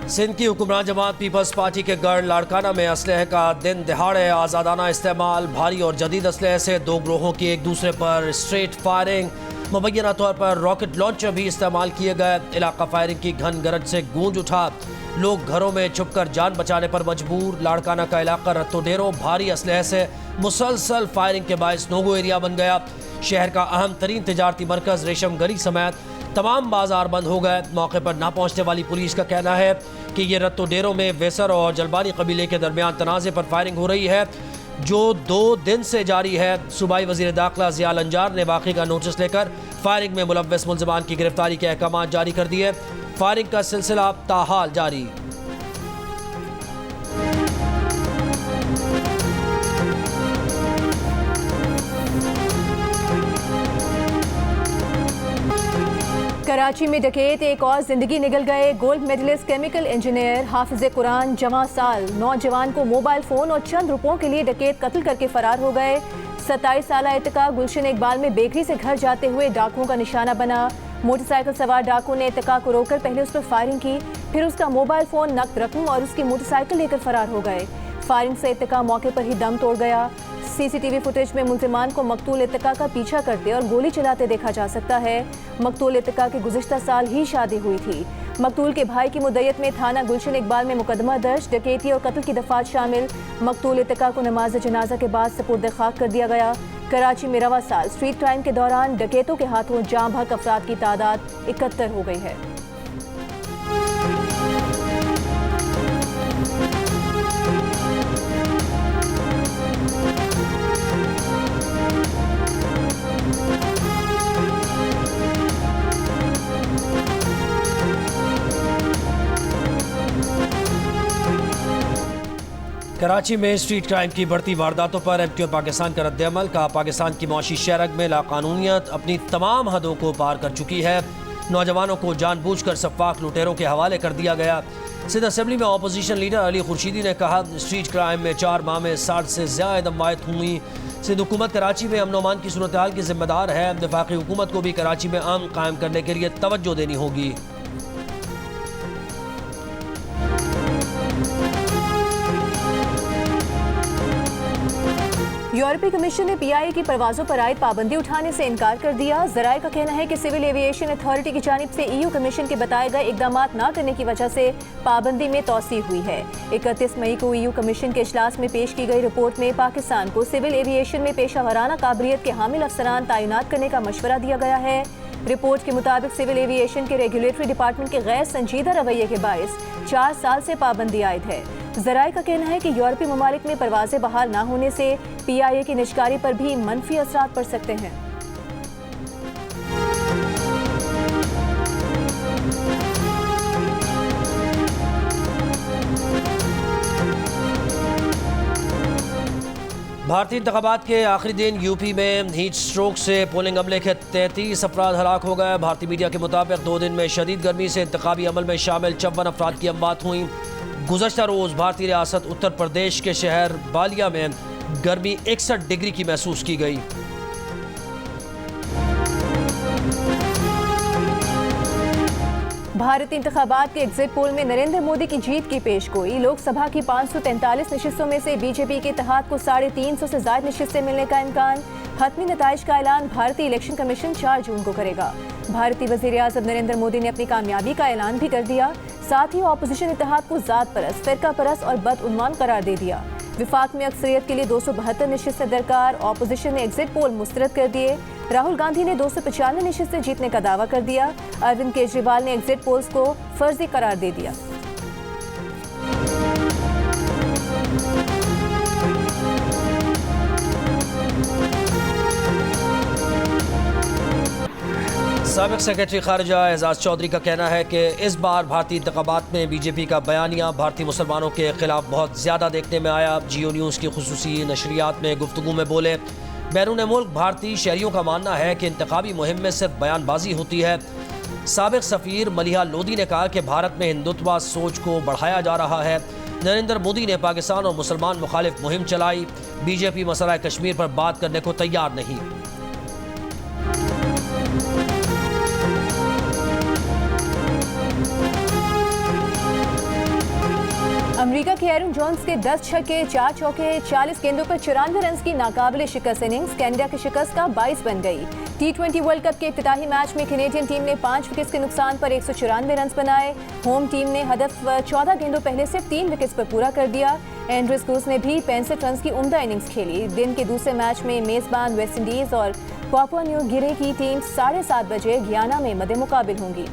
सिंध की हुक्मरान जमात peoples party के गढ़ लाड़काना में असलहे का दिन दिहाड़े आज़ादाना इस्तेमाल, भारी और जदीद असलहे से दो ग्रोहों की एक दूसरे पर स्ट्रेट फायरिंग, मुबैना तौर पर रॉकेट लॉन्चर भी इस्तेमाल किए गए। इलाका फायरिंग की घन गरज से गूंज उठा, लोग घरों में छुपकर जान बचाने पर मजबूर। लाड़काना का इलाका रत्तो डेरो भारी असलहे से मुसलसल फायरिंग के बायस नोगो एरिया बन गया। शहर का अहम तरीन तिजारती मरकज रेशम गरी समेत तमाम बाजार बंद हो गए। मौके पर ना पहुंचने वाली पुलिस का कहना है कि ये रत्तो डेरों में वेसर और जलबानी कबीले के दरमियान तनाज़े पर फायरिंग हो रही है, जो 2 दिन से जारी है। सूबाई वज़ीर दाखिला ज़ियाल अंजार ने वाक़े का नोटिस लेकर फायरिंग में मुलव्वस मुल्ज़िमान की गिरफ्तारी के अहकाम जारी कर दिए। फायरिंग का सिलसिला ताहाल जारी। कराची में डकैत एक और जिंदगी निगल गए। गोल्ड मेडलिस्ट केमिकल इंजीनियर हाफिज कुरान जमा साल नौजवान को मोबाइल फोन और चंद रुपयों के लिए डकैत कत्ल करके फरार हो गए। 27 साल इत्तिका गुलशन इकबाल में बेकरी से घर जाते हुए डाकुओं का निशाना बना। मोटरसाइकिल सवार डाकू ने इत्तिका को रोककर पहले उस पर फायरिंग की, फिर उसका मोबाइल फोन, नकद रकम और उसकी मोटरसाइकिल लेकर फरार हो गए। फायरिंग से इत्तिका मौके पर ही दम तोड़ गया। सीसीटीवी फुटेज में मुल्जिमान को मकतूल इत्तिका का पीछा करते और गोली चलाते देखा जा सकता है। मकतूल इत्तिका की गुज़िश्ता साल ही शादी हुई थी। मकतूल के भाई की मुद्दत में थाना गुलशन इकबाल में मुकदमा दर्ज, डकैती और कत्ल की दफात शामिल। मकतूल इत्तिका को नमाज जनाजा के बाद सुपुर्द खाक कर दिया गया। कराची में रवा साल स्ट्रीट क्राइम के दौरान डकैतों के हाथों जाँ बहक अफराद की तादाद 71 हो गई है। कराची में स्ट्रीट क्राइम की बढ़ती वारदातों पर MQ पाकिस्तान का रद्द-ए-अमल का। पाकिस्तान की मुआशी शरक में लाकानूनियत अपनी तमाम हदों को पार कर चुकी है। नौजवानों को जानबूझकर सफाक लुटेरों के हवाले कर दिया गया। सिंध असेंबली में अपोजिशन लीडर अली खुर्शीदी ने कहा, स्ट्रीट क्राइम में 4 माह में 60 से ज़्यादा अमवात हुई। सिंध हुकूमत कराची में अमन अमान की सूरत हाल की जिम्मेदार है। वफाकी हुकूमत को भी कराची में अमन कायम करने के लिए तवज्जो देनी होगी। यूरोपीय कमीशन ने PIA की परवाज़ों पर आयद पाबंदी उठाने से इनकार कर दिया। ज़राए का कहना है कि सिविल एविएशन अथॉरिटी की जानिब से EU कमीशन के बताए गए इकदाम न करने की वजह से पाबंदी में तौसीह हुई है। 31 मई को EU कमीशन के इजलास में पेश की गई रिपोर्ट में पाकिस्तान को सिविल एविएशन में पेशा वराना काबिलियत के हामिल अफसरान तैनात करने का मशवरा दिया गया है। रिपोर्ट के मुताबिक सिविल एविएशन के रेगुलेटरी डिपार्टमेंट के गैर संजीदा रवैये के बायस 4 साल से पाबंदी आयद है। ज़राए का कहना है कि यूरोपीय ममालिक में परवाज़ें बहाल न होने से PIA की निजकारी पर भी मनफी असरात पड़ सकते हैं। भारतीय इंतखाबात के आखिरी दिन यूपी में हीट स्ट्रोक से पोलिंग अमले के 33 अफराद हलाक हो गए। भारतीय मीडिया के मुताबिक 2 दिन में शदीद गर्मी से इंतखाबी अमल में शामिल 54 अफराद की अमवात हुई। गुज़श्ता रोज़ भारतीय रियासत उत्तर प्रदेश के शहर बालिया में गर्मी 61 डिग्री की महसूस की गई। भारतीय इंतखाबात के एग्जिट पोल में नरेंद्र मोदी की जीत की पेशगोई। लोकसभा की 543 नशिस्तों में से बीजेपी के इत्तेहाद को 350 से ज़ायद नशिस्तें मिलने का इम्कान। हतमी नताइज का ऐलान भारतीय इलेक्शन कमीशन 4 जून को करेगा। भारतीय वज़ीर आज़म नरेंद्र मोदी ने अपनी कामयाबी का ऐलान भी कर दिया। साथ ही अपोजिशन इत्तेहाद को ज़ात परस्त, फ़िरका परस्त और बदउन्वान करार दे दिया। विफाक में अक्सरियत के लिए 272 नशिस्तें दरकार। अपोजिशन ने एग्जिट पोल मुस्तरद कर दिए। राहुल गांधी ने 295 नशिस्तें जीतने का दावा कर दिया। अरविंद केजरीवाल ने एग्जिट पोल्स को फर्जी करार दे दिया। साबिक़ सेक्रेटरी खारजा एजाज चौधरी का कहना है कि इस बार भारतीय इंतखाबात में बीजेपी का बयानिया भारतीय मुसलमानों के खिलाफ बहुत ज़्यादा देखने में आया। जियो न्यूज़ की खुसूसी नशरियात में गुफ्तगू में बोले, बैरून मुल्क भारतीय शहरियों का मानना है कि इंतखाबी मुहिम में सिर्फ बयानबाजी होती है। साबिक़ सफ़ीर मलिहा लोधी ने कहा कि भारत में हिंदुत्व सोच को बढ़ाया जा रहा है। नरेंद्र मोदी ने पाकिस्तान और मुसलमान मुखालिफ मुहिम चलाई। बीजेपी मसला कश्मीर पर बात करने को तैयार नहीं। अमेरिका के एरन जॉन्स के 10 छक्के 4 चौके 40 गेंदों पर 94 रन की नाकाबिले शिकस्त इनिंग्स कनाडा की शिकस्त का बाइस बन गई। T20 वर्ल्ड कप के इफ्तिताही मैच में कैनेडियन टीम ने 5 विकेट्स के नुकसान पर 194 रन बनाए। होम टीम ने हदफ 14 गेंदों पहले सिर्फ 3 विकेट्स पर पूरा कर दिया। एंड्रेस क्रूज ने भी 65 रन की उम्दा इनिंग्स खेली। दिन के दूसरे मैच में मेजबान वेस्टइंडीज और पापुआ न्यू गिनी की टीम 7:30 बजे गियाना में मद्दे मुकाबिल होंगी।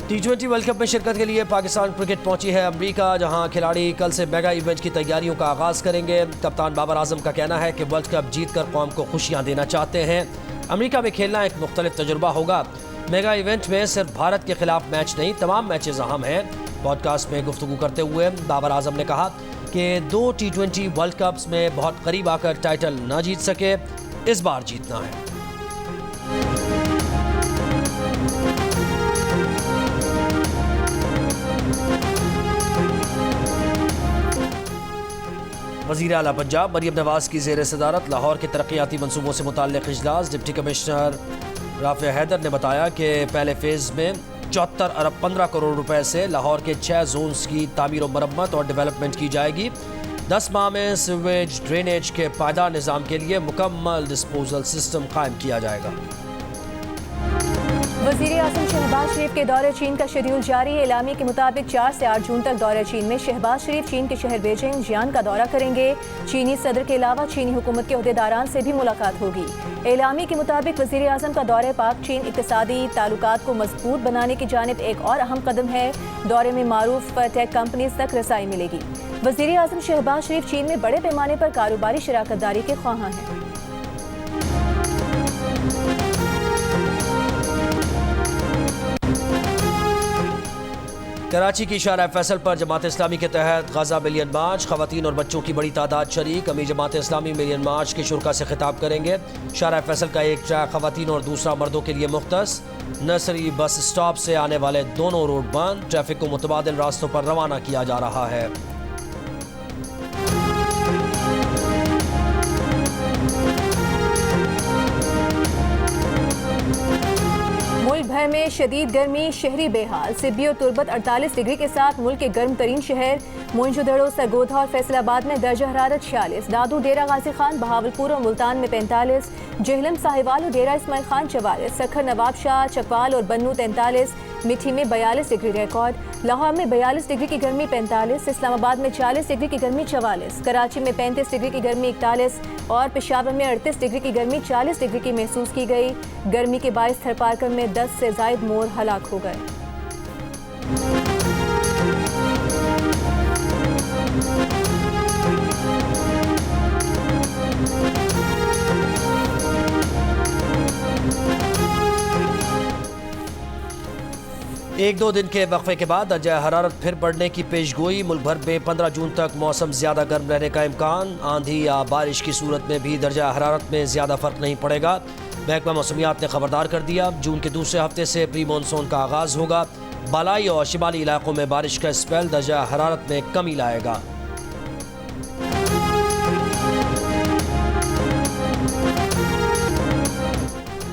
T20 वर्ल्ड कप में शिरकत के लिए पाकिस्तान क्रिकेट पहुंची है अमेरिका, जहां खिलाड़ी कल से मेगा इवेंट की तैयारियों का आगाज़ करेंगे। कप्तान बाबर आजम का कहना है कि वर्ल्ड कप जीतकर कौम को खुशियां देना चाहते हैं। अमेरिका में खेलना एक मुख्तलिफ तजुर्बा होगा। मेगा इवेंट में सिर्फ भारत के खिलाफ मैच नहीं, तमाम मैचेस अहम हैं। पॉडकास्ट में गुफ्तगू करते हुए बाबर आजम ने कहा कि 2 T20 वर्ल्ड कप्स में बहुत करीब आकर टाइटल न जीत सके, इस बार जीतना है। वज़ीर आला पंजाब मरियम नवाज की ज़ेर सदारत लाहौर के तरक्याती मनसूबों से मुताल्लिक़ इजलास। डिप्टी कमिश्नर राफिया हैदर ने बताया कि पहले फ़ेज़ में 74 अरब 15 करोड़ रुपए से लाहौर के 6 जोन्स की तामीर व मरम्मत और डेवलपमेंट की जाएगी। 10 माह में सीवेज ड्रेनेज के पायदार निज़ाम के लिए मुकम्मल डिस्पोजल सिस्टम कायम किया जाएगा। वज़ीर आज़म शहबाज शरीफ के दौरे चीन का शेड्यूल जारी। एलामी के मुताबिक 4 से 8 जून तक दौरे चीन में शहबाज शरीफ चीन के शहर बीजिंग जियान का दौरा करेंगे। चीनी सदर के अलावा चीनी हुकूमत के ओहदेदारान से भी मुलाकात होगी। एलामी के मुताबिक वज़ीर आज़म का दौरे पाक चीन इक़्तिसादी ताल्लुकात को मजबूत बनाने की जानिब एक और अहम कदम है। दौरे में मारूफ टेक कंपनीज तक रसाई मिलेगी। वज़ीर आज़म शहबाज शरीफ चीन में बड़े पैमाने पर कारोबारी शराकतदारी के ख्वाहां हैं। कराची की शारा फैसल पर जमात इस्लामी के तहत गजा मिलियन मार्च, खवातीन और बच्चों की बड़ी तादाद शरीक। अमीर जमात इस्लामी मिलियन मार्च के शुरा से खिताब करेंगे। शारा फैसल का एक ट्रैक खवातीन और दूसरा मर्दों के लिए मुख्तस। नर्सरी बस स्टॉप से आने वाले दोनों रोड बंद। ट्रैफिक को मुतबादिल रास्तों पर रवाना किया जा रहा है। मुल्क भर में शदीद गर्मी, शहरी बेहाल। सिब्बी और तुर्बत 48 डिग्री के साथ मुल्क के गर्म तरीन शहर। मोइंजोदड़ो, सरगोधा और फैसलाबाद में दर्जा हरारत 46। दादू, डेरा गाजी खान, बहावलपुर और मुल्तान में 45। जेहलम, साहिवाल और डेरा इस्माइल खान 44। सखर, नवाबशाह, चकवाल और बन्नू 43। मिठी में 42 डिग्री रिकॉर्ड। लाहौर में 42 डिग्री की गर्मी 45। इस्लामाबाद में 40 डिग्री की गर्मी 44। कराची में 35 डिग्री की गर्मी 41 और पेशावर में 38 डिग्री की गर्मी 40 डिग्री की महसूस की गई। गर्मी के बायस थरपारकर में 10 से ज़ायद मोर हलाक हो गए। एक दो दिन के वक्फे के बाद दर्जा हरारत फिर बढ़ने की पेशगोई। मुल्क भर में 15 जून तक मौसम ज़्यादा गर्म रहने का इम्कान। आंधी या बारिश की सूरत में भी दर्जा हरारत में ज़्यादा फ़र्क नहीं पड़ेगा। महकमा मौसमियात ने खबरदार कर दिया, जून के दूसरे हफ्ते से प्री मानसून का आगाज़ होगा। बालाई और शिमाली इलाकों में बारिश का स्पेल दर्जा हरारत में कमी लाएगा।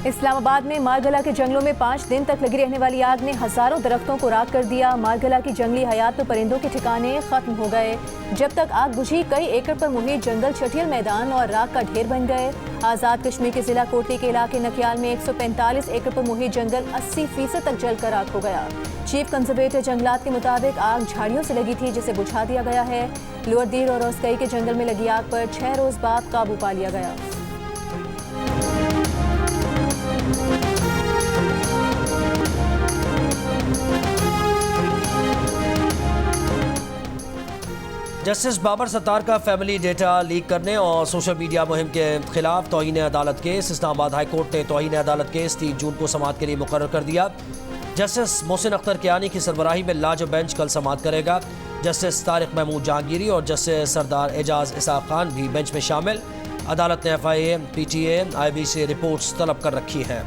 इस्लामाबाद में मारगला के जंगलों में 5 दिन तक लगी रहने वाली आग ने हजारों दरख्तों को राख कर दिया। मारगला की जंगली हयात और परिंदों के ठिकाने खत्म हो गए। जब तक आग बुझी, कई एकड़ पर मुहित जंगल चटियल मैदान और राख का ढेर बन गए। आज़ाद कश्मीर के जिला कोटली के इलाके नकियाल में 145 एकड़ पर मुहित जंगल 80% तक जलकर राख हो गया। चीफ कंजर्वेटर जंगलात के मुताबिक आग झाड़ियों से लगी थी, जिसे बुझा दिया गया है। लोअर दीर और औसकई के जंगल में लगी आग पर 6 रोज बाद काबू पा लिया गया। जस्टिस बाबर सत्तार का फैमिली डेटा लीक करने और सोशल मीडिया मुहिम के खिलाफ तौहीन अदालत केस। इस्लामाबाद हाई कोर्ट ने तौहीन अदालत केस 3 जून को समाअत के लिए मुकर्रर कर दिया। जस्टिस मोहसिन अख्तर कियानी की सरबराही में लाजो बेंच कल समाअत करेगा। जस्टिस तारिक महमूद जहांगीरी और जस्टिस सरदार एजाज इसाक खान भी बेंच में शामिल। अदालत ने FIA, PTA, IB से रिपोर्ट्स तलब कर रखी हैं।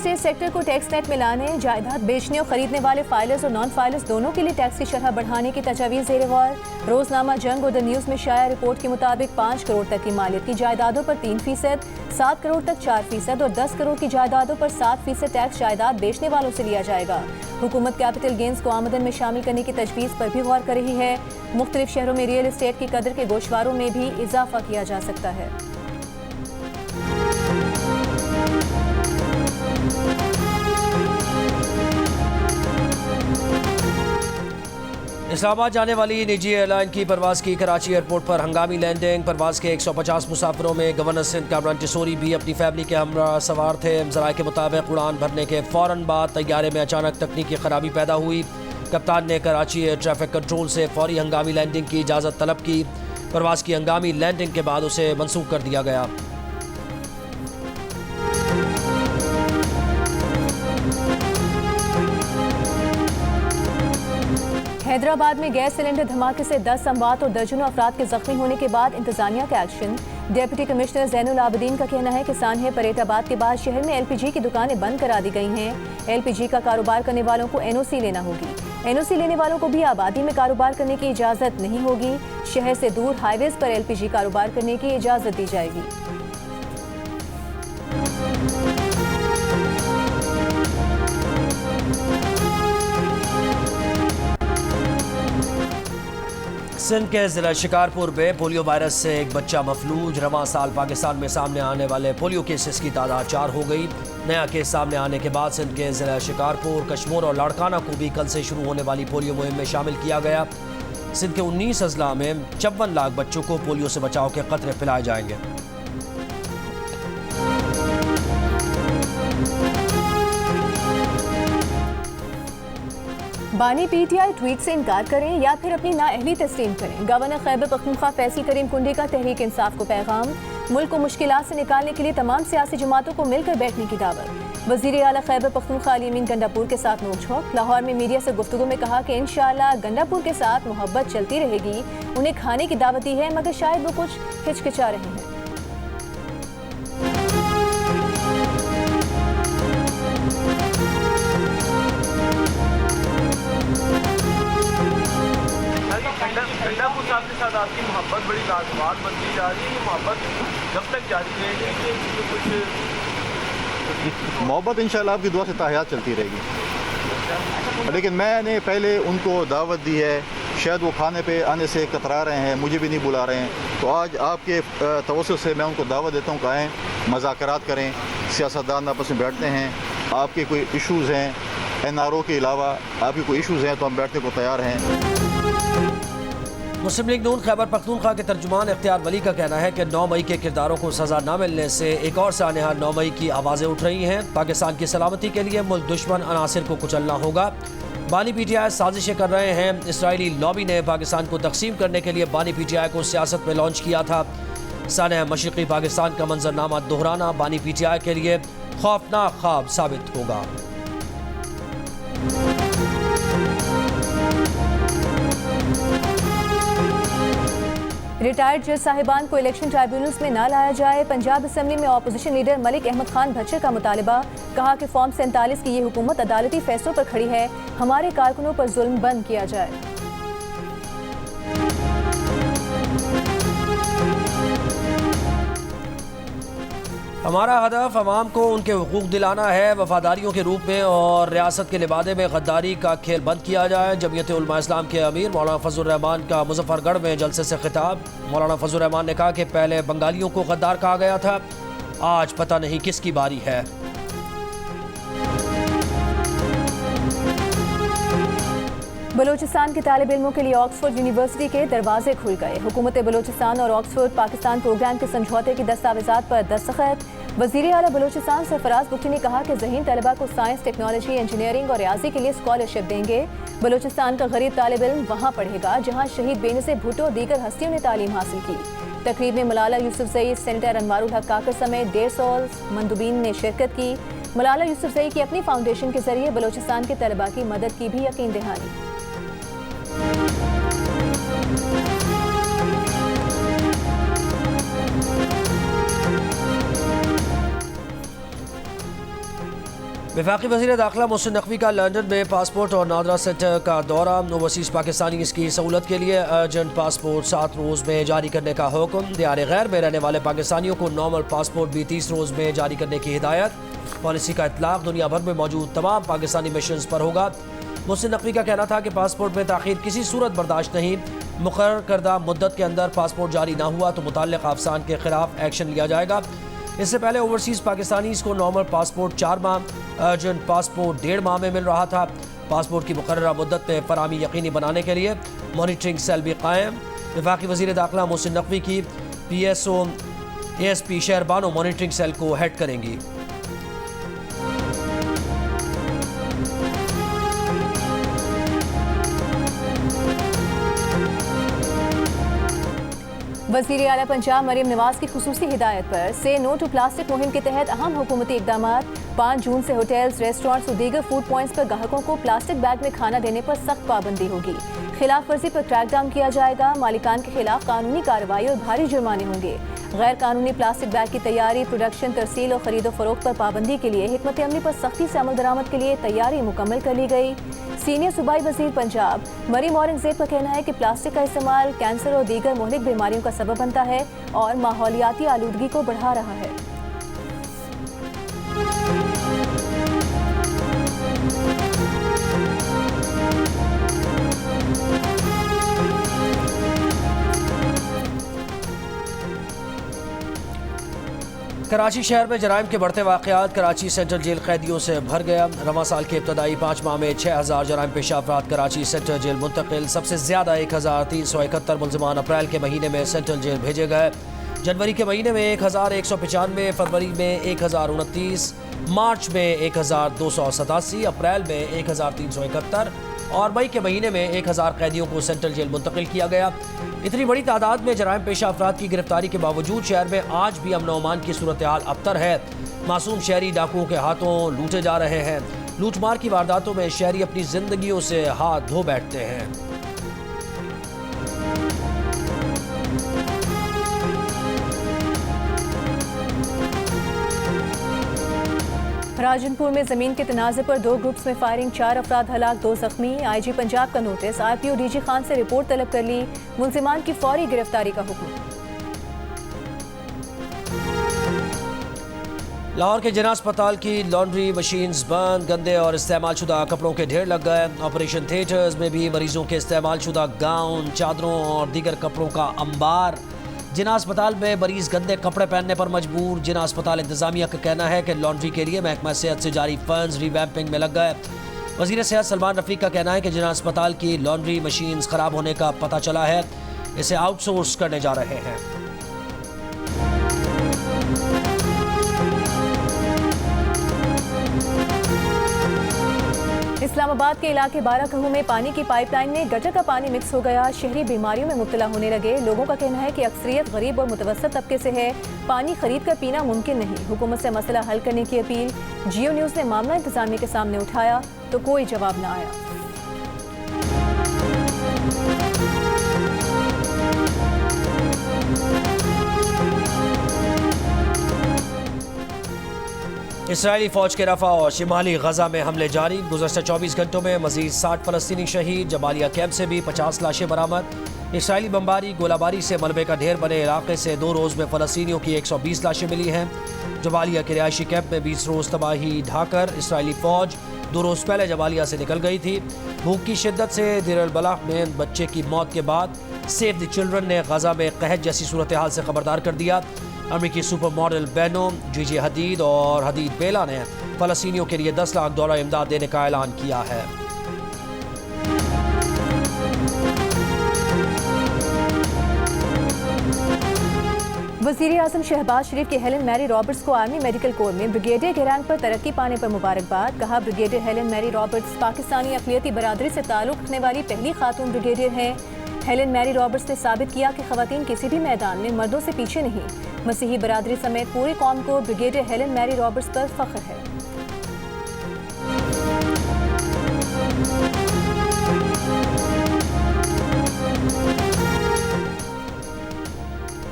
एस्टेट सेक्टर को टैक्स नेट में लाने, जायदाद बेचने और खरीदने वाले फाइलर्स और नॉन फाइलर्स दोनों के लिए टैक्स की शरह बढ़ाने की तजवीज़ ज़ेर गौर। रोजनामा जंग और द न्यूज़ में शाया रिपोर्ट के मुताबिक 5 करोड़ तक की मालियत की जायदादों पर 3%, 7 करोड़ तक 4% और 10 करोड़ की जायदादों पर 7% टैक्स जायदाद बेचने वालों से लिया जाएगा। हुकूमत कैपिटल गेंस को आमदन में शामिल करने की तजवीज़ पर भी गौर कर रही है। मुख्तलिफ शहरों में रियल एस्टेट की कदर के गोशवारों में भी इजाफा किया जा सकता है। इस्लामाबाद जाने वाली निजी एयरलाइन की परवाज़ की कराची एयरपोर्ट पर हंगामी लैंडिंग। परवाज़ के 150 मुसाफिरों में गवर्नर सिंध कामरान टिसोरी भी अपनी फैमिली के हमरा सवार थे। ज़राए के मुताबिक उड़ान भरने के फ़ौरन बाद तैयारे में अचानक तकनीकी खराबी पैदा हुई। कप्तान ने कराची एयर ट्रैफिक कंट्रोल से फौरी हंगामी लैंडिंग की इजाज़त तलब की। परवाज़ की हंगामी लैंडिंग के बाद उसे मनसूख कर दिया गया। हैदराबाद में गैस सिलेंडर धमाके से 10 अमवात और दर्जनों अफराद के जख्मी होने के बाद इंतजामिया का action. Deputy commissioner Zainul Abedin का कहना है कि सानहे परेटाबाद के बाद शहर में एलपीजी की दुकानें बंद करा दी गई हैं। एलपीजी का कारोबार करने वालों को एनओसी लेना होगी। एनओसी लेने वालों को भी आबादी में कारोबार करने की इजाज़त नहीं होगी। शहर से दूर हाईवेज पर एलपीजी कारोबार करने की इजाज़त दी जाएगी। सिंध के ज़िला शिकारपुर में पोलियो वायरस से एक बच्चा मफलूज। रवां साल पाकिस्तान में सामने आने वाले पोलियो केसेस की तादाद 4 हो गई। नया केस सामने आने के बाद सिंध के ज़िला शिकारपुर, कश्मीर और लाड़काना को भी कल से शुरू होने वाली पोलियो मुहिम में शामिल किया गया। सिंध के 19 अजला में 54 लाख बच्चों को पोलियो से बचाव के कतरे पिलाए जाएंगे। बानी पीटीआई ट्वीट से इनकार करें या फिर अपनी नाअहली तस्लीम करें। गवर्नर खैबर पख्तूनख्वा फैसल करीम कुंडी का तहरीक इंसाफ को पैगाम। मुल्क को मुश्किलात से निकालने के लिए तमाम सियासी जमातों को मिलकर बैठने की दावत। वज़ीर आला खैबर पख्तूनख्वा अली अमीन गंडापुर के साथ नोकझोंक। लाहौर में मीडिया से गुफ्तगू में कहा कि इंशाअल्लाह गंडापुर के साथ मोहब्बत चलती रहेगी। उन्हें खाने की दावत दी है मगर शायद वो कुछ हिचकिचा रहे हैं। गंडापुर साहब के साथ आपकी मोहब्बत बड़ी लाजवाब बनती जा रही है। ये मोहब्बत कब तक जारी रहेगी? कुछ मोहब्बत इंशाल्लाह आपकी दुआ से ताहयात चलती रहेगी। लेकिन मैंने पहले उनको दावत दी है, शायद वो खाने पे आने से कतरा रहे हैं, मुझे भी नहीं बुला रहे हैं। तो आज आपके तवज्जुह से मैं उनको दावत देता हूँ कि आएँ, मुज़ाकरात करें, सियासतदान आपस में बैठते हैं। आपके कोई इशूज़ हैं एनआरओ के अलावा, आपके कोई इशूज़ हैं तो हम बैठने को तैयार हैं। मुस्लिम लीग नून खैबर पख्तूनख्वा के तर्जुमान इख्तियार वली का कहना है कि 9 मई के किरदारों को सजा न मिलने से एक और सानहा 9 मई की आवाज़ें उठ रही हैं। पाकिस्तान की सलामती के लिए मुल्क दुश्मन अनासिर को कुचलना होगा। बानी पीटीआई साजिशें कर रहे हैं। इसराइली लॉबी ने पाकिस्तान को तकसीम करने के लिए बानी पीटीआई को सियासत में लॉन्च किया था। सानहा मशरक़ी पाकिस्तान का मंजरनामा दोहराना बानी पीटीआई के लिए खौफनाक ख्वाब साबित होगा। रिटायर्ड जज साहिबान को इलेक्शन ट्राइब्यूनल्स में न लाया जाए। पंजाब असम्बली में अपोजिशन लीडर मलिक अहमद खान भच्चर का मुतालबा। कहा कि फॉर्म 47 की ये हुकूमत अदालती फैसलों पर खड़ी है। हमारे कारकुनों पर जुल्म बंद किया जाए। हमारा हदफ अवाम को उनके हुकूक दिलाना है। वफादारियों के रूप में और रियासत के लिबादे में गद्दारी का खेल बंद किया जाए। जमीयत उलमा इस्लाम के अमीर मौलाना फजल रहमान का मुजफ्फरगढ़ में जलसे से खिताब। मौलाना फजल रहमान ने कहा कि पहले बंगालियों को गद्दार कहा गया था, आज पता नहीं किसकी बारी है। बलूचिस्तान के तालिब इल्मों के लिए ऑक्सफोर्ड यूनिवर्सिटी के दरवाजे खुल गए। हुकूमत बलूचिस्तान और ऑक्सफोर्ड पाकिस्तान प्रोग्राम के समझौते की दस्तावेजात पर दस्तखत। वज़ीर आला बलूचिस्तान सरफराज बुट्टी ने कहा कि ज़हीन तलबा को साइंस, टेक्नोलॉजी, इंजीनियरिंग और रियाजी के लिए स्कॉलरशिप देंगे। बलूचिस्तान का गरीब तालिब इल्म वहाँ पढ़ेगा जहाँ शहीद बेनज़ीर भुट्टो और दीगर हस्तियों ने तालीम हासिल की। तकरीब में मलाला यूसुफजई, सेनेटर अनवारुल हक काकर समेत 150 मंदुबीन ने शिरकत की। मलाला यूसुफजई की अपनी फाउंडेशन के जरिए बलूचिस्तान के तलबा की मदद की भी यकीन दहानी। वफाकी वज़ीर दाखिला मोहसिन नकवी का लंदन में पासपोर्ट और नादरा सेंटर का दौरा। ओवरसीज़ पाकिस्तानी इसकी सहूलत के लिए अर्जेंट पासपोर्ट 7 रोज़ में जारी करने का हुक्म। दियार गैर में रहने वाले पाकिस्तानियों को नॉर्मल पासपोर्ट भी 30 रोज़ में जारी करने की हिदायत। पॉलिसी का इतलाक़ दुनिया भर में मौजूद तमाम पाकिस्तानी मिशन पर होगा। मोहसिन नकवी का कहना था कि पासपोर्ट में ताख़ीर किसी सूरत बर्दाश्त नहीं। मुकर्रर करदा मुद्दत के अंदर पासपोर्ट जारी ना हुआ तो मुतल्लिक़ अफसान के खिलाफ एक्शन लिया जाएगा। इससे पहले ओवरसीज़ पाकिस्तानीज़ को नॉर्मल पासपोर्ट 4 माह, अर्जेंट पासपोर्ट 1.5 माह में मिल रहा था। पासपोर्ट की मुकर्ररा मुद्दत में फराहमी यकीनी बनाने के लिए मॉनिटरिंग सेल भी कायम। वफाकी वज़ीर दाखिला मोहसिन नकवी की PSO ASP Shehrbano monitoring cell को हेड करेंगी। वज़ीर आला पंजाब मरीम नवाज की खुसूसी हिदायत पर से नो टू प्लास्टिक मुहिम के तहत अहम हुकूमती इकदाम। 5 जून से होटल्स, रेस्टोरेंट्स और दीगर फूड पॉइंट्स पर ग्राहकों को प्लास्टिक बैग में खाना देने पर सख्त पाबंदी होगी। खिलाफ वर्जी पर क्रैकडाउन किया जाएगा। मालिकान के खिलाफ कानूनी कार्रवाई और भारी जुर्माने होंगे। गैर कानूनी प्लास्टिक बैग की तैयारी, प्रोडक्शन, तरसील और खरीदो फरोख्त पर पाबंदी के लिए हिकमत अमली पर सख्ती से अमल दरामद के लिए तैयारी मुकम्मल कर ली गई। सीनियर सूबाई वज़ीर पंजाब मरीम औरंगजेब का कहना है कि प्लास्टिक का इस्तेमाल कैंसर और दीगर मुहलिक बीमारियों का सबब बनता है और माहौलियाती आलूदगी को बढ़ा रहा है। कराची शहर में जराइम के बढ़ते वाक़यात। कराची सेंट्रल जेल कैदियों से भर गया। रवां साल के इब्तदाई 5 माह में 6000 जराइम पेशा अफराद कराची सेंट्रल जेल मुंतकिल। सबसे ज़्यादा 1371 मुलजमान अप्रैल के महीने में सेंट्रल जेल भेजे गए। जनवरी के महीने में 1195, फरवरी में 1029, मार्च में 1287, अप्रैल में 1371 और मई के महीने में 1000 कैदियों को सेंट्रल जेल मुंतकिल किया गया। इतनी बड़ी तादाद में जराइम पेशा अफराद की गिरफ्तारी के बावजूद शहर में आज भी अमन अमान की सूरत हाल अबतर है। मासूम शहरी डाकुओं के हाथों लूटे जा रहे हैं। लूटमार की वारदातों में शहरी अपनी जिंदगियों से हाथ धो बैठते हैं। राजनपुर में जमीन के तनाज़े पर 2 ग्रुप्स में फायरिंग, 4 अफराद हलाक, 2 जख्मी। IG पंजाब का नोटिस, RPO DG खान से रिपोर्ट तलब कर ली। मुलजिमान की फौरी गिरफ्तारी का हुक्म। लाहौर के जिना अस्पताल की लॉन्ड्री मशीन्स बंद। गंदे और इस्तेमाल शुदा कपड़ों के ढेर लग गए। ऑपरेशन थिएटर्स में भी मरीजों के इस्तेमाल शुदा गाउन, चादरों और दीगर कपड़ों का अंबार। जिना अस्पताल में मरीज गंदे कपड़े पहनने पर मजबूर। जिना अस्पताल इंतजामिया का कहना है कि लॉन्ड्री के लिए महकमा सेहत से जारी फंड्स रिवैम्पिंग में लग गए। वज़ीर सेहत सलमान रफ़ीक का कहना है कि जिना अस्पताल की लॉन्ड्री मशीन्स ख़राब होने का पता चला है, इसे आउटसोर्स करने जा रहे हैं। इस्लामाबाद के इलाके बाराकहू में पानी की पाइपलाइन में गटर का पानी मिक्स हो गया। शहरी बीमारियों में मुब्तला होने लगे। लोगों का कहना है कि अक्सरियत गरीब और मुतवस्सित तबके से है। पानी खरीद कर पीना मुमकिन नहीं। हुकूमत से मसला हल करने की अपील। जियो न्यूज़ ने मामला इंतजामिया के सामने उठाया तो कोई जवाब न आया। इसराइली फ़ौज के रफ़ा और शिमाली गजा में हमले जारी। गुज़श्ता 24 घंटों में मज़ीद 60 फ़लस्तीनी शहीद। जबालिया कैंप से भी 50 लाशें बरामद। इसराइली बमबारी गोलाबारी से मलबे का ढेर बने इलाके से 2 रोज़ में फ़लस्तीनियों की 120 लाशें मिली हैं। जबालिया के रिहायशी कैंप में 20 रोज़ तबाही ढाकर इसराइली फ़ौज 2 रोज़ पहले जबालिया से निकल गई थी। भूख की शिद्दत से देर अल बलाह में बच्चे की मौत के बाद सेव द चिल्ड्रन ने गजा में कहत जैसी सूरत हाल से खबरदार कर दिया। अमरीकी सुपर मॉडल बेनो, जीजे हदीद और हदीद बेला ने फ़लस्तीनियों के लिए $10 लाख इमदाद देने का ऐलान किया है। वज़ीर आज़म शहबाज शरीफ के हेलन मैरी रॉबर्ट्स को आर्मी मेडिकल कोर में ब्रिगेडियर के रैंक पर तरक्की पाने पर मुबारकबाद। कहा, brigadier Helen Mary Roberts Pakistani अक़लियती बरादरी से ताल्लुक़ रखने वाली पहली खातून ब्रिगेडियर हैं। हेलन मैरी रॉबर्ट्स ने साबित किया कि ख़वातीन किसी भी मैदान में मर्दों से पीछे नहीं। मसीही बरादरी समेत पूरी कौम को ब्रिगेडियर हेलन मैरी रॉबर्ट्स पर फ़ख्र है।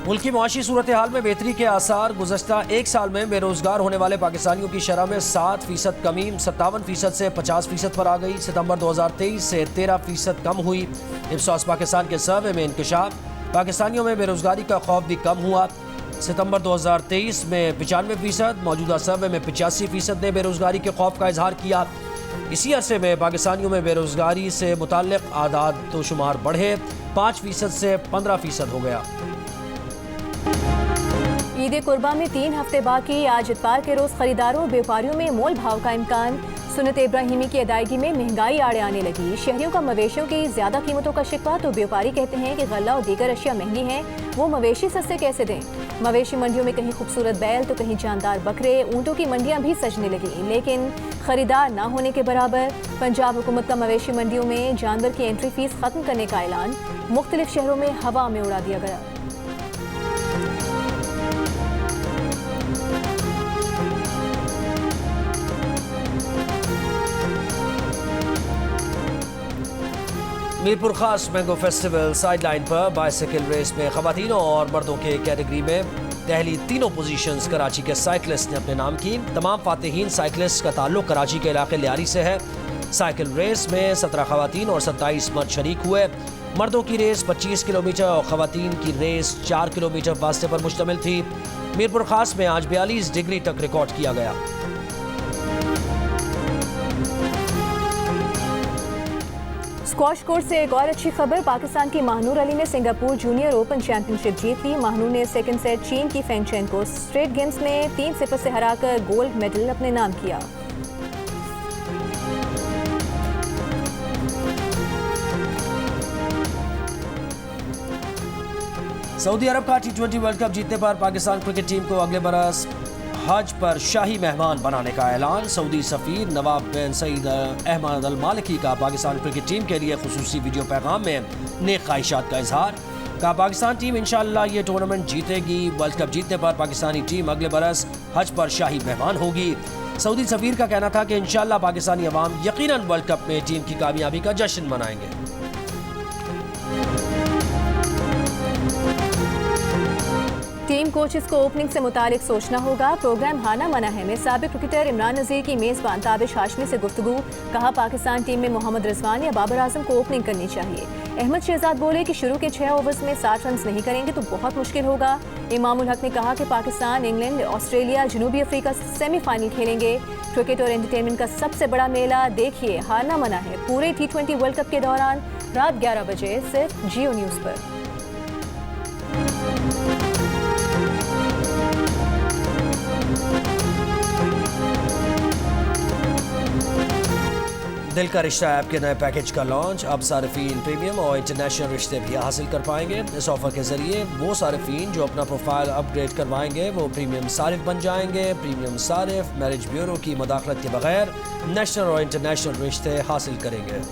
मुल्क की मुआशी सूरत हाल में बेहतरी के आसार। गुज़श्ता एक साल में बेरोज़गार होने वाले पाकिस्तानियों की शरह में 7% कमी 57% से 50% पर आ गई। सितंबर 2023 से 13% कम हुई। इप्सॉस पाकिस्तान के सर्वे में इंकशाफ। पाकिस्तानियों में बेरोज़गारी का खौफ भी कम हुआ। सितंबर 2023 में 95%, मौजूदा सर्वे में 85% ने बेरोज़गारी के खौफ का इजहार किया। इसी अरसे में पाकिस्तानियों में बेरोज़गारी से मुताल्लिक़ आदाद तो शुमार बढ़े 5% से 15% हो गया। ईद कुर्बा में 3 हफ्ते बाकी। आज इतवार के रोज खरीदारों और व्यापारियों में मोल भाव का इम्कान। सुन्नत इब्राहिमी की अदायगी में महंगाई आड़े आने लगी। शहरियों का मवेशियों की ज्यादा कीमतों का शिकवा, तो व्यापारी कहते हैं कि गल्ला और दीगर अशिया महंगी हैं, वो मवेशी सस्ते कैसे दें। मवेशी मंडियों में कहीं खूबसूरत बैल तो कहीं जानदार बकरे। ऊँटों की मंडियाँ भी सजने लगी, लेकिन खरीदार ना होने के बराबर। पंजाब हुकूमत का मवेशी मंडियों में जानवर की एंट्री फीस खत्म करने का ऐलान मुख्तलिफ शहरों में हवा में उड़ा दिया गया। मीरपुर खास मैंगो फेस्टिवल साइडलाइन पर बाइसिकल रेस में खवातीनों और मर्दों के कैटेगरी में पहली तीनों पोजीशंस कराची के साइकिलिस्ट ने अपने नाम की। तमाम फातिहीन साइकिलिस्ट का ताल्लुक कराची के इलाके लियारी से है। साइकिल रेस में 17 खवातीन और 27 मर्द शरीक हुए। मर्दों की रेस 25 किलोमीटर और खवातीन की रेस 4 किलोमीटर फासले पर मुश्तमिल थी। मीरपुर खास में आज 42 डिग्री तक रिकॉर्ड किया गया। स्क्वॉश कोर्ट से एक और अच्छी खबर। पाकिस्तान की महानूर अली ने सिंगापुर जूनियर ओपन चैंपियनशिप जीत ली। महानूर ने सेकंड सेट चीन की फेंग चेन को स्ट्रेट गेम्स में 3-0 से हराकर गोल्ड मेडल अपने नाम किया। सऊदी अरब का T20 वर्ल्ड कप जीतने पर पाकिस्तान क्रिकेट टीम को अगले बरस हज पर शाही मेहमान बनाने का ऐलान। सऊदी सफीर नवाब बिन सईद अहमद अल मालिकी का पाकिस्तान क्रिकेट टीम के लिए खुसूसी वीडियो पैगाम में नेक ख्वाहिशात का इजहार। कहा पाकिस्तान टीम इंशाअल्लाह ये टूर्नामेंट जीतेगी। वर्ल्ड कप जीतने पर पाकिस्तानी टीम अगले बरस हज पर शाही मेहमान होगी। सऊदी सफीर का कहना था कि इंशाअल्लाह पाकिस्तानी अवाम यकीनन वर्ल्ड कप में टीम की कामयाबी का जश्न मनाएंगे। टीम कोचेस को ओपनिंग से मुतालिक सोचना होगा। प्रोग्राम हाना मना है में साबिक क्रिकेटर इमरान नज़ीर की मेज़बान ताबिश हाशमी से गुफ्तगू। कहा पाकिस्तान टीम में मोहम्मद रिजवान या बाबर आजम को ओपनिंग करनी चाहिए। अहमद शहजाद बोले कि शुरू के 6 ओवर्स में 60 रन नहीं करेंगे तो बहुत मुश्किल होगा। इमामुल हक ने कहा कि पाकिस्तान, इंग्लैंड, ऑस्ट्रेलिया, जनूबी अफ्रीका सेमीफाइनल खेलेंगे। क्रिकेट और एंटरटेनमेंट का सबसे बड़ा मेला देखिए हाना मना है पूरे T20 वर्ल्ड कप के दौरान रात 11 बजे सिर्फ जियो न्यूज़ पर। दिल का रिश्ता ऐप के नए पैकेज का लॉन्च। अब सारिफीन प्रीमियम और इंटरनेशनल रिश्ते भी हासिल कर पाएंगे। इस ऑफर के जरिए वो सारिफीन जो अपना प्रोफाइल अपग्रेड करवाएंगे वो प्रीमियम सारिफ बन जाएंगे। प्रीमियम सारिफ मैरिज ब्यूरो की मदाखलत के बगैर नेशनल और इंटरनेशनल रिश्ते हासिल करेंगे।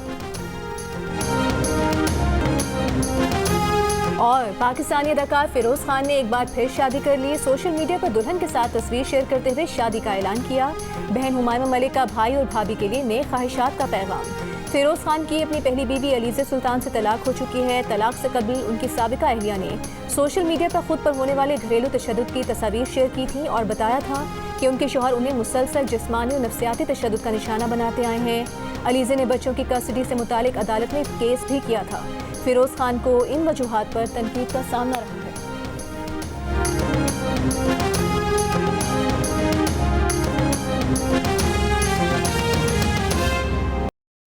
और पाकिस्तानी अदाकार फिरोज खान ने एक बार फिर शादी कर ली। सोशल मीडिया पर दुल्हन के साथ तस्वीर शेयर करते हुए शादी का ऐलान किया। बहन हुमायूमा मलिक का भाई और भाभी के लिए नेक ख्वाहिशात का पैगाम। फिरोज खान की अपनी पहली बीवी अलीज़ा सुल्तान से तलाक हो चुकी है। तलाक से कबल उनकी साबिका अहलिया ने सोशल मीडिया पर खुद पर होने वाले घरेलू तशद्दुद की तस्वीर शेयर की थी और बताया था कि उनके शौहर उन्हें मुसलसल जिस्मानी और नफ्सियाती तशद्दुद का निशाना बनाते आए हैं। अलीज़ा ने बच्चों की कस्टडी से मुतालिक अदालत में केस भी किया था। फिरोज खान को इन वजूहात पर तनकीद का सामना रहा है।